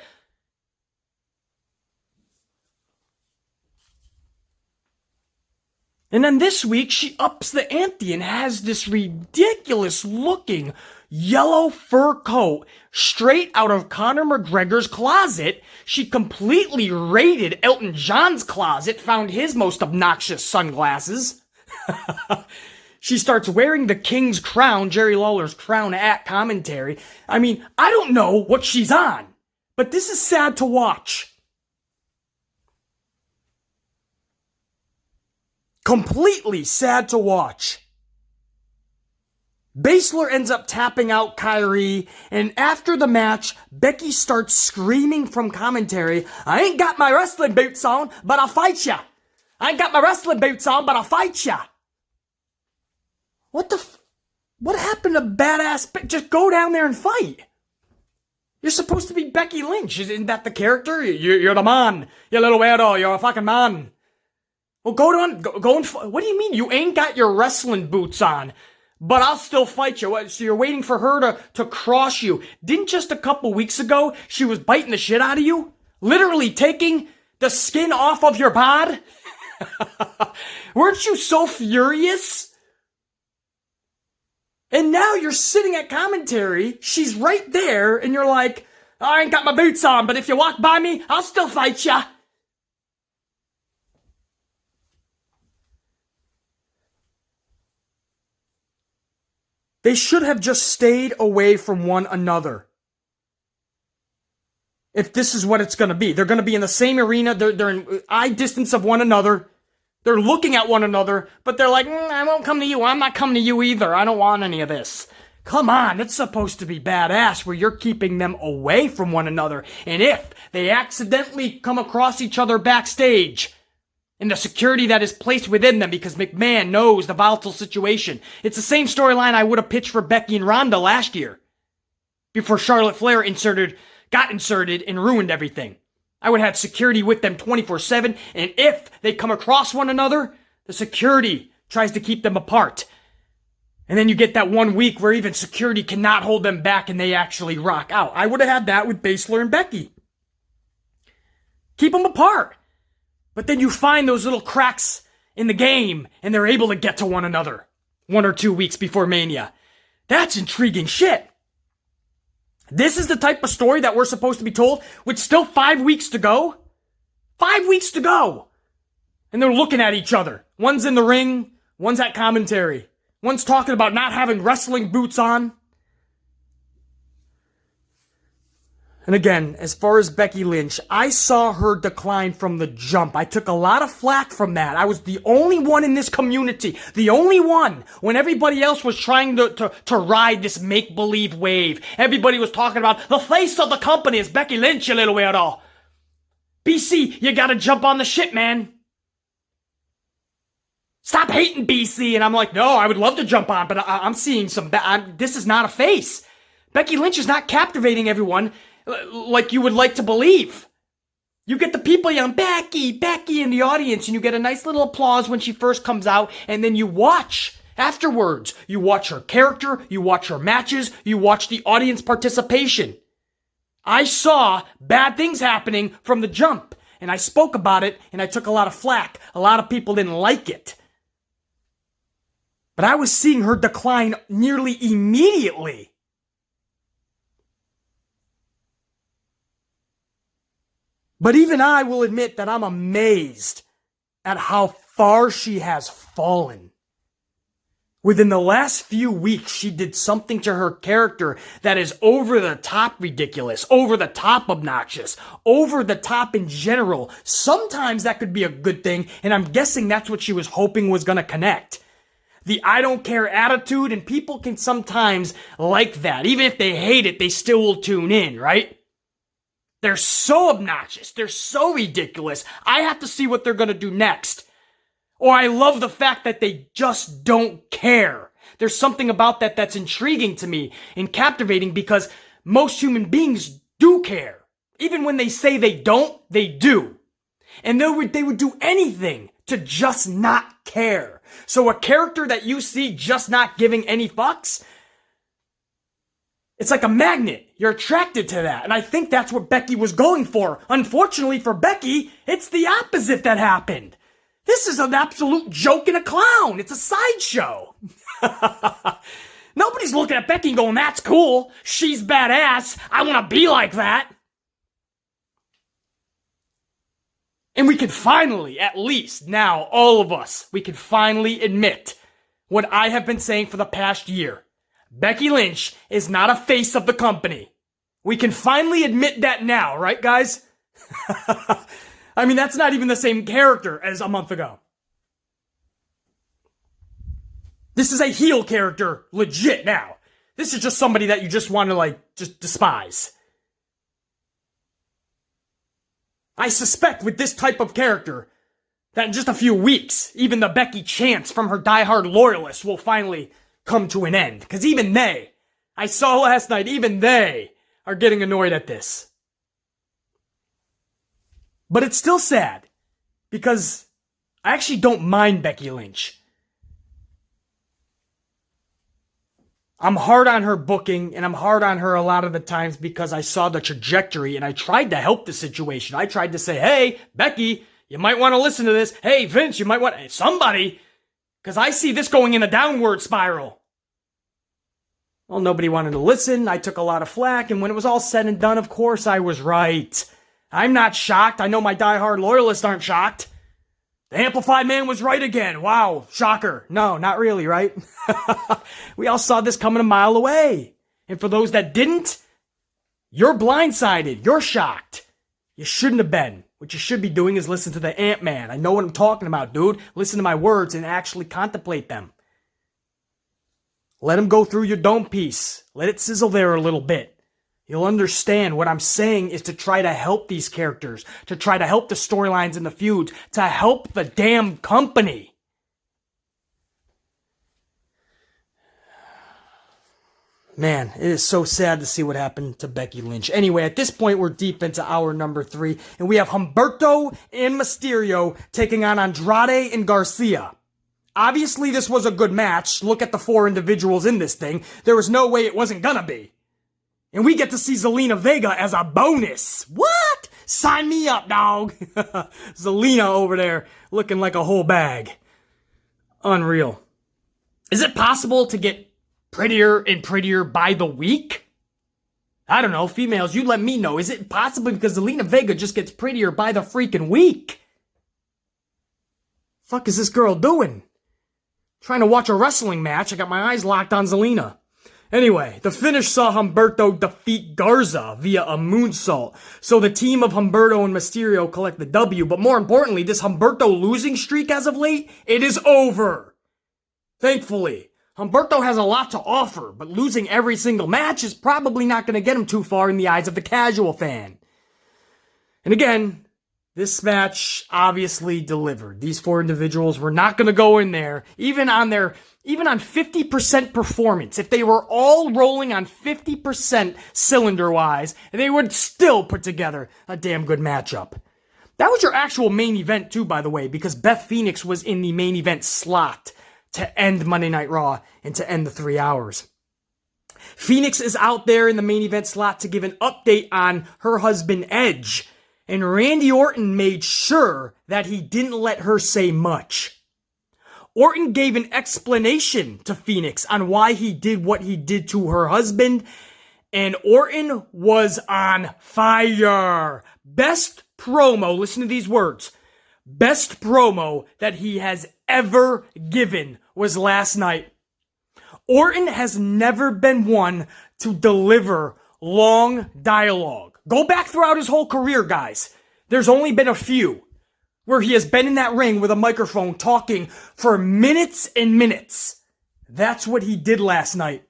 And then this week, she ups the ante and has this ridiculous looking yellow fur coat straight out of Conor McGregor's closet. She completely raided Elton John's closet, found his most obnoxious sunglasses. She starts wearing the King's crown, Jerry Lawler's crown, at commentary. I mean, I don't know what she's on, but this is sad to watch. Completely sad to watch. Baszler ends up tapping out Kyrie, and after the match, Becky starts screaming from commentary, "I ain't got my wrestling boots on, but I'll fight ya. I ain't got my wrestling boots on, but I'll fight ya." What happened to badass? Just go down there and fight. You're supposed to be Becky Lynch. Isn't that the character? You're the man. You little weirdo. You're a fucking man. Well, go and what do you mean you ain't got your wrestling boots on? But I'll still fight you. So you're waiting for her to cross you. Didn't just a couple weeks ago she was biting the shit out of you? Literally taking the skin off of your bod? Weren't you so furious? And now you're sitting at commentary, she's right there, and you're like, "I ain't got my boots on, but if you walk by me, I'll still fight ya." They should have just stayed away from one another. If this is what it's going to be. They're going to be in the same arena. They're in eye distance of one another. They're looking at one another, but they're like, "I won't come to you. I'm not coming to you either. I don't want any of this." Come on, it's supposed to be badass where you're keeping them away from one another. And if they accidentally come across each other backstage, and the security that is placed within them because McMahon knows the volatile situation. It's the same storyline I would have pitched for Becky and Ronda last year. Before Charlotte Flair got inserted and ruined everything. I would have had security with them 24/7, and if they come across one another, the security tries to keep them apart. And then you get that 1 week where even security cannot hold them back and they actually rock out. I would have had that with Baszler and Becky. Keep them apart. But then you find those little cracks in the game, and they're able to get to one another 1 or 2 weeks before Mania. That's intriguing shit. This is the type of story that we're supposed to be told with still 5 weeks to go. 5 weeks to go. And they're looking at each other. One's in the ring, one's at commentary. One's talking about not having wrestling boots on. And again, as far as Becky Lynch, I saw her decline from the jump. I took a lot of flack from that. I was the only one in this community, the only one, when everybody else was trying to ride this make-believe wave. Everybody was talking about the face of the company is Becky Lynch, you little weirdo. BC, you gotta jump on the shit, man. Stop hating BC. And I'm like, no, I would love to jump on, but I'm seeing some this is not a face. Becky Lynch is not captivating everyone like you would like to believe. You get the people yelling, "Becky, Becky," in the audience, and you get a nice little applause when she first comes out, and then you watch afterwards. You watch her character, you watch her matches, you watch the audience participation. I saw bad things happening from the jump, and I spoke about it, and I took a lot of flack. A lot of people didn't like it. But I was seeing her decline nearly immediately. But even I will admit that I'm amazed at how far she has fallen. Within the last few weeks, she did something to her character that is over the top ridiculous, over the top obnoxious, over the top in general. Sometimes that could be a good thing, and I'm guessing that's what she was hoping was going to connect. The I don't care attitude, and people can sometimes like that. Even if they hate it, they still will tune in, right? They're so obnoxious. They're so ridiculous. I have to see what they're going to do next. Or I love the fact that they just don't care. There's something about that that's intriguing to me and captivating because most human beings do care. Even when they say they don't, they do. And they would do anything to just not care. So a character that you see just not giving any fucks, it's like a magnet. You're attracted to that. And I think that's what Becky was going for. Unfortunately for Becky, it's the opposite that happened. This is an absolute joke and a clown. It's a sideshow. Nobody's looking at Becky and going, that's cool. She's badass. I want to be like that. And we can finally, at least now, all of us, we can finally admit what I have been saying for the past year. Becky Lynch is not a face of the company. We can finally admit that now, right, guys? I mean, that's not even the same character as a month ago. This is a heel character, legit now. This is just somebody that you just want to, just despise. I suspect with this type of character that in just a few weeks, even the Becky chants from her diehard loyalists will finally come to an end. Because even they, I saw last night, even they are getting annoyed at this. But it's still sad because I actually don't mind Becky Lynch. I'm hard on her booking, and I'm hard on her a lot of the times because I saw the trajectory, and I tried to help the situation. I tried to say, hey, Becky, you might want to listen to this. Hey, Vince, you might want somebody, because I see this going in a downward spiral. Well, nobody wanted to listen. I took a lot of flack, and when it was all said and done, of course I was right. I'm not shocked. I know my diehard loyalists aren't shocked. The Amplified Man was right again. Wow, shocker. No, not really, right? We all saw this coming a mile away. And for those that didn't, you're blindsided. You're shocked. You shouldn't have been. What you should be doing is listen to the Ant-Man. I know what I'm talking about, dude. Listen to my words and actually contemplate them. Let him go through your dome piece. Let it sizzle there a little bit. You'll understand what I'm saying is to try to help these characters, to try to help the storylines and the feuds, to help the damn company. Man, it is so sad to see what happened to Becky Lynch. Anyway, at this point, we're deep into hour number 3, and we have Humberto and Mysterio taking on Andrade and Garcia. Obviously, this was a good match. Look at the 4 individuals in this thing. There was no way it wasn't gonna be. And we get to see Zelina Vega as a bonus. What? Sign me up, dog. Zelina over there looking like a whole bag. Unreal. Is it possible to get prettier and prettier by the week? I don't know. Females, you let me know. Is it possible because Zelina Vega just gets prettier by the freaking week? Fuck is this girl doing? Trying to watch a wrestling match. I got my eyes locked on Zelina. Anyway, the finish saw Humberto defeat Garza via a moonsault. So the team of Humberto and Mysterio collect the W, but more importantly, this Humberto losing streak as of late, it is over. Thankfully, Humberto has a lot to offer, but losing every single match is probably not going to get him too far in the eyes of the casual fan. And again, this match obviously delivered. These 4 individuals were not going to go in there, even on 50% performance. If they were all rolling on 50% cylinder-wise, they would still put together a damn good matchup. That was your actual main event too, by the way, because Beth Phoenix was in the main event slot to end Monday Night Raw and to end the 3 hours. Phoenix is out there in the main event slot to give an update on her husband Edge, and Randy Orton made sure that he didn't let her say much. Orton gave an explanation to Phoenix on why he did what he did to her husband, and Orton was on fire. Best promo, listen to these words, best promo that he has ever given was last night. Orton has never been one to deliver long dialogue. Go back throughout his whole career, guys. There's only been a few where he has been in that ring with a microphone talking for minutes and minutes. That's what he did last night.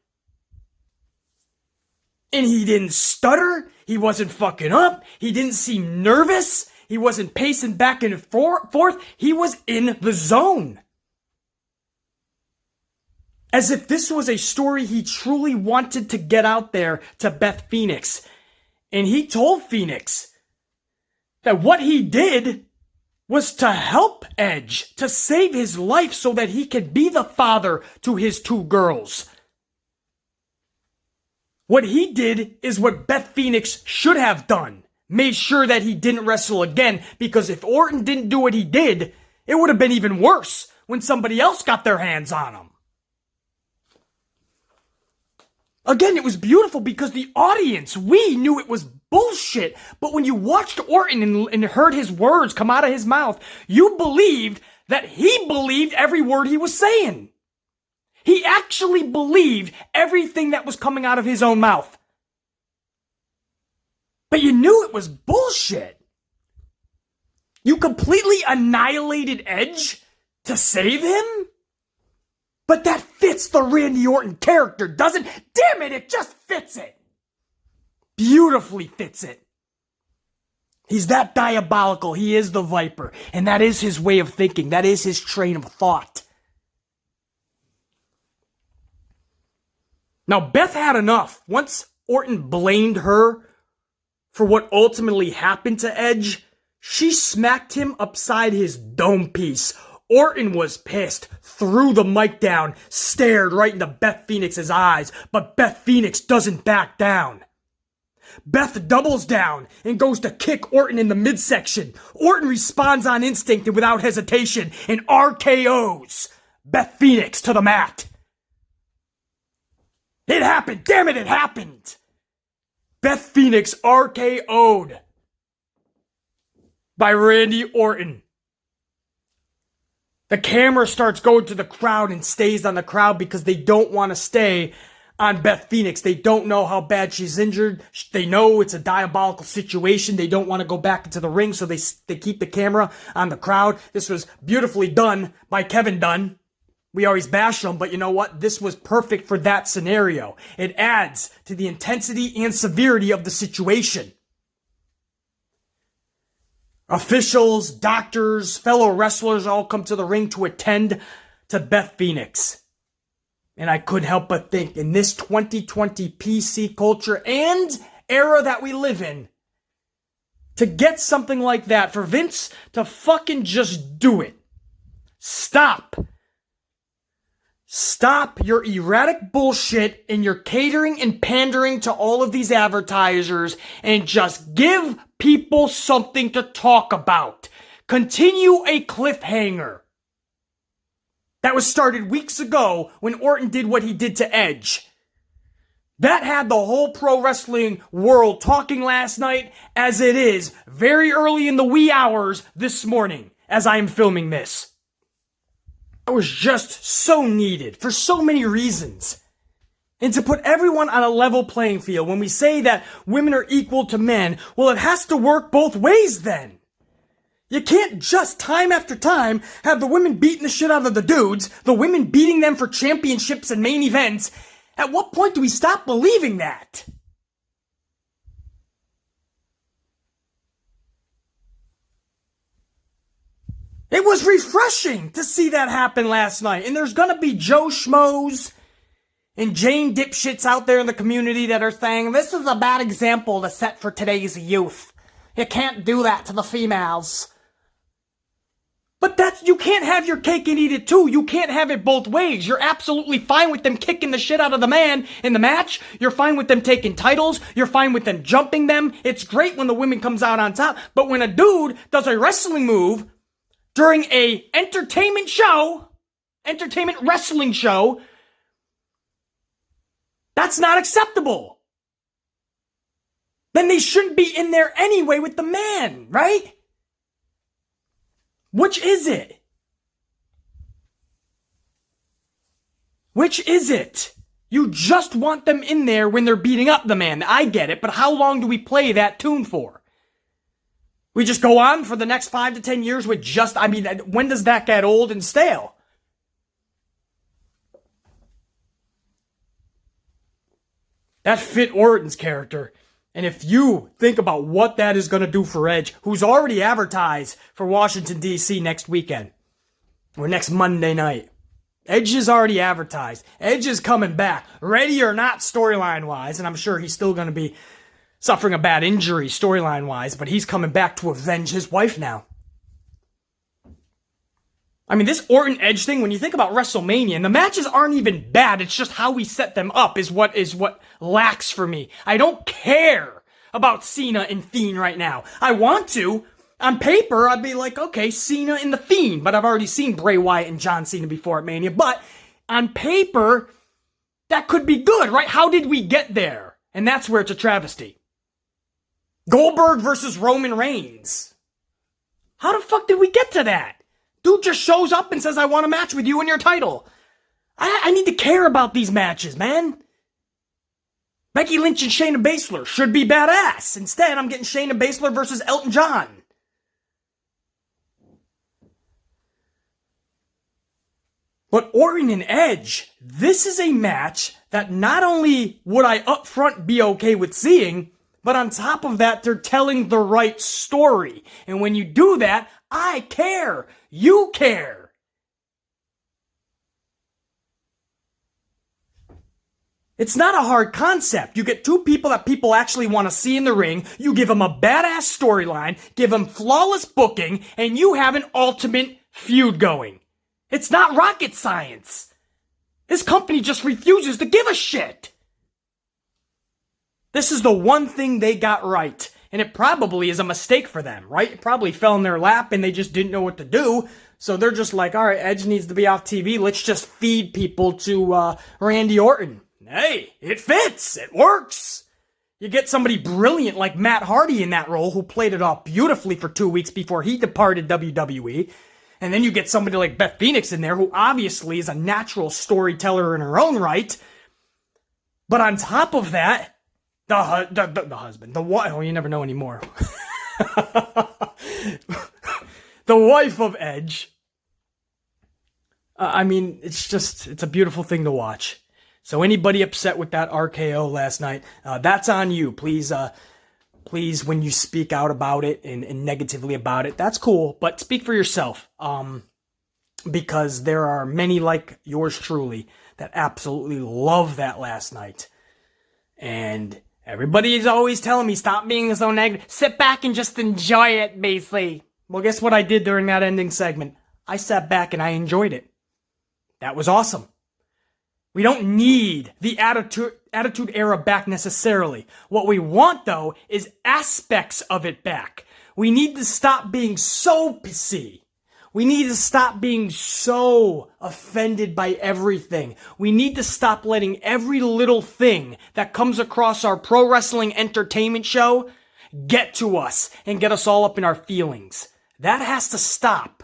And he didn't stutter. He wasn't fucking up. He didn't seem nervous. He wasn't pacing back and forth. He was in the zone. As if this was a story he truly wanted to get out there to Beth Phoenix. And he told Phoenix that what he did was to help Edge, to save his life so that he could be the father to his 2 girls. What he did is what Beth Phoenix should have done. Made sure that he didn't wrestle again, because if Orton didn't do what he did, it would have been even worse when somebody else got their hands on him. Again, it was beautiful because the audience, we knew it was bullshit. But when you watched Orton and heard his words come out of his mouth, you believed that he believed every word he was saying. He actually believed everything that was coming out of his own mouth. But you knew it was bullshit. You completely annihilated Edge to save him? But that fits the Randy Orton character, doesn't? Damn it, it just fits it. Beautifully fits it. He's that diabolical. He is the Viper. And that is his way of thinking. That is his train of thought. Now, Beth had enough. Once Orton blamed her for what ultimately happened to Edge, she smacked him upside his dome piece. Orton was pissed, threw the mic down, stared right into Beth Phoenix's eyes, but Beth Phoenix doesn't back down. Beth doubles down and goes to kick Orton in the midsection. Orton responds on instinct and without hesitation and RKOs Beth Phoenix to the mat. It happened! Damn it, it happened! Beth Phoenix RKO'd by Randy Orton. The camera starts going to the crowd and stays on the crowd because they don't want to stay on Beth Phoenix. They don't know how bad she's injured. They know it's a diabolical situation. They don't want to go back into the ring, so they keep the camera on the crowd. This was beautifully done by Kevin Dunn. We always bash him, but you know what? This was perfect for that scenario. It adds to the intensity and severity of the situation. Officials, doctors, fellow wrestlers all come to the ring to attend to Beth Phoenix. And I couldn't help but think, in this 2020 PC culture and era that we live in, to get something like that, for Vince to fucking just do it. Stop your erratic bullshit and your catering and pandering to all of these advertisers and just give people something to talk about. Continue a cliffhanger that was started weeks ago when Orton did what he did to Edge. That had the whole pro wrestling world talking last night, as it is very early in the wee hours this morning as I am filming this. It was just so needed for so many reasons. And to put everyone on a level playing field, when we say that women are equal to men, well, it has to work both ways then. You can't just time after time have the women beating the shit out of the dudes, the women beating them for championships and main events. At what point do we stop believing that? It was refreshing to see that happen last night. And there's gonna be Joe Schmoes and Jane dipshits out there in the community that are saying, this is a bad example to set for today's youth. You can't do that to the females. But you can't have your cake and eat it too. You can't have it both ways. You're absolutely fine with them kicking the shit out of the man in the match. You're fine with them taking titles. You're fine with them jumping them. It's great when the women comes out on top. But when a dude does a wrestling move during a entertainment wrestling show, that's not acceptable. Then they shouldn't be in there anyway with the man, right? Which is it? Which is it? You just want them in there when they're beating up the man. I get it, but how long do we play that tune for? We just go on for the next 5 to 10 years with when does that get old and stale? That fit Orton's character. And if you think about what that is going to do for Edge, who's already advertised for Washington, D.C. next weekend, or next Monday night, Edge is already advertised. Edge is coming back. Ready or not storyline-wise, and I'm sure he's still going to be suffering a bad injury storyline-wise, but he's coming back to avenge his wife now. I mean, this Orton Edge thing, when you think about WrestleMania, and the matches aren't even bad, it's just how we set them up is what lacks for me. I don't care about Cena and Fiend right now. I want to. On paper, I'd be like, okay, Cena and The Fiend, but I've already seen Bray Wyatt and John Cena before at Mania, but on paper, that could be good, right? How did we get there? And that's where it's a travesty. Goldberg versus Roman Reigns. How the fuck did we get to that? Dude just shows up and says, I want a match with you and your title. I need to care about these matches, man. Becky Lynch and Shayna Baszler should be badass. Instead, I'm getting Shayna Baszler versus Elton John. But Orton and Edge, this is a match that not only would I up front be okay with seeing, but on top of that, they're telling the right story. And when you do that, I care. You care. It's not a hard concept. You get two people that people actually want to see in the ring, you give them a badass storyline, give them flawless booking, and you have an ultimate feud going. It's not rocket science. This company just refuses to give a shit. This is the one thing they got right. And it probably is a mistake for them, right? It probably fell in their lap and they just didn't know what to do. So they're just like, all right, Edge needs to be off TV. Let's just feed people to Randy Orton. Hey, it fits. It works. You get somebody brilliant like Matt Hardy in that role who played it off beautifully for 2 weeks before he departed WWE. And then you get somebody like Beth Phoenix in there who obviously is a natural storyteller in her own right. But on top of that, the husband, the wife, oh, you never know anymore. The wife of Edge. I mean, it's a beautiful thing to watch. So anybody upset with that RKO last night, that's on you. Please, when you speak out about it and negatively about it, that's cool. But speak for yourself. Because there are many like yours truly that absolutely love that last night. And everybody is always telling me, stop being so negative. Sit back and just enjoy it, basically. Well, guess what I did during that ending segment? I sat back and I enjoyed it. That was awesome. We don't need the Attitude Era back necessarily. What we want, though, is aspects of it back. We need to stop being so pissy. We need to stop being so offended by everything. We need to stop letting every little thing that comes across our pro wrestling entertainment show get to us and get us all up in our feelings. That has to stop.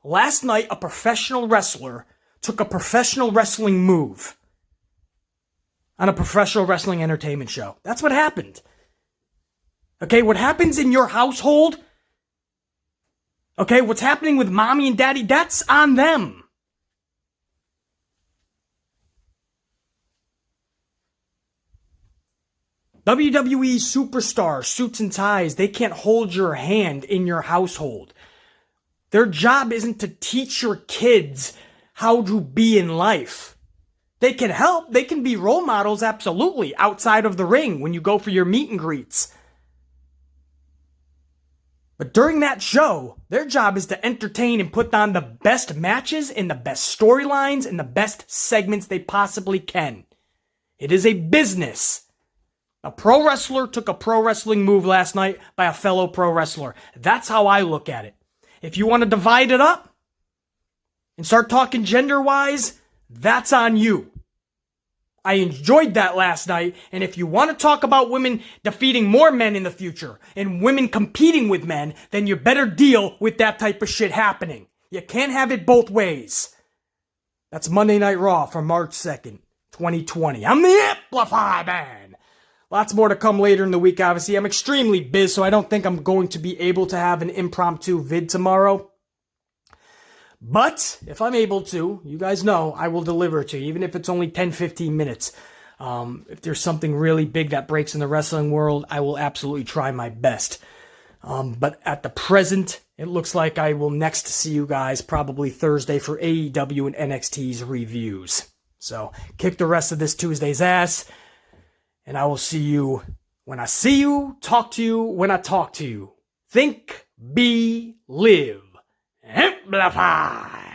Last night, a professional wrestler took a professional wrestling move on a professional wrestling entertainment show. That's what happened. Okay, what happens in your household, okay, what's happening with mommy and daddy, that's on them. WWE superstars, suits and ties, they can't hold your hand in your household. Their job isn't to teach your kids how to be in life. They can help. They can be role models, absolutely, outside of the ring when you go for your meet and greets. But during that show, their job is to entertain and put on the best matches and the best storylines and the best segments they possibly can. It is a business. A pro wrestler took a pro wrestling move last night by a fellow pro wrestler. That's how I look at it. If you want to divide it up and start talking gender-wise, that's on you. I enjoyed that last night, and if you want to talk about women defeating more men in the future and women competing with men, then you better deal with that type of shit happening. You can't have it both ways. That's Monday Night Raw for March 2nd, 2020. I'm the Amplify Man. Lots more to come later in the week, obviously. I'm extremely busy, so I don't think I'm going to be able to have an impromptu vid tomorrow. But if I'm able to, you guys know I will deliver it to you, even if it's only 10-15 minutes. If there's something really big that breaks in the wrestling world, I will absolutely try my best. But at the present, it looks like I will next see you guys probably Thursday for AEW and NXT's reviews. So, kick the rest of this Tuesday's ass, and I will see you when I see you, talk to you when I talk to you. Think, be, live. Amplify!